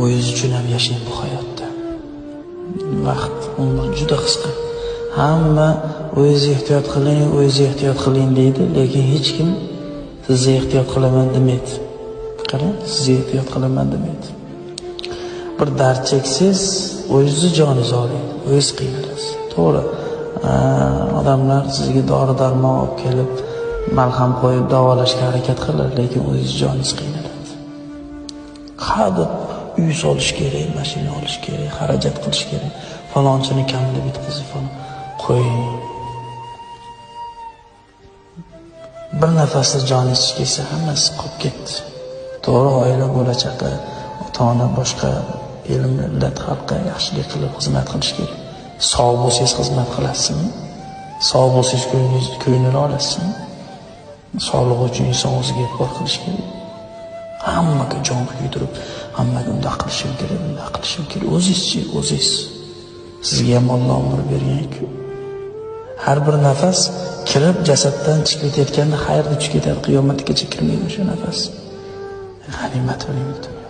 o'zingiz uchun ham yashang bu hayotda. Vaqt, umr juda qisqa. Hamma o'zingiz ehtiyot qiling deydi, lekin hech kim sizni ehtiyot qilaman demaydi. Qarang, sizni ehtiyot qilaman demaydi. Bir dard cheksiz, o'zingizni joningizni oling, o'zingiz qiynalasiz. To'g'ri, odamlar sizga dori-darmon olib kelib, malham qo'yib davolashga harakat qiladi, lekin o'zingiz joningiz qiynaladi. Qadib uy solish kerak, mashina olish kerak, xarajat qilish kerak. Falonchini kamida bitkazib falan qo'ying. Bir nafasda joningiz kelsa, hammasi qolib ketdi. To'g'ri, oila, bola-chaqa, ota-ona, boshqa el millat xalqqa yaxshilik qilib xizmat qilish kerak. Sog' bo'lsangiz xizmat qilasizmi? Sog' bo'lsangiz ko'ngil olasizmi? Sog'liq uchun inson o'ziga e'tibor qilish kerak. Hammaga jon kuydirib, hammaga unday qilishim kerak, bunday qilishim kerak. O'zingiz. Sizga ham Alloh umr bergan-ku. Har bir nafas kirib jasaddan chiqib ketayotganda xayrga tushib ketadi, qiyomatgacha kirmaydi o'sha nafas. G'animat biling.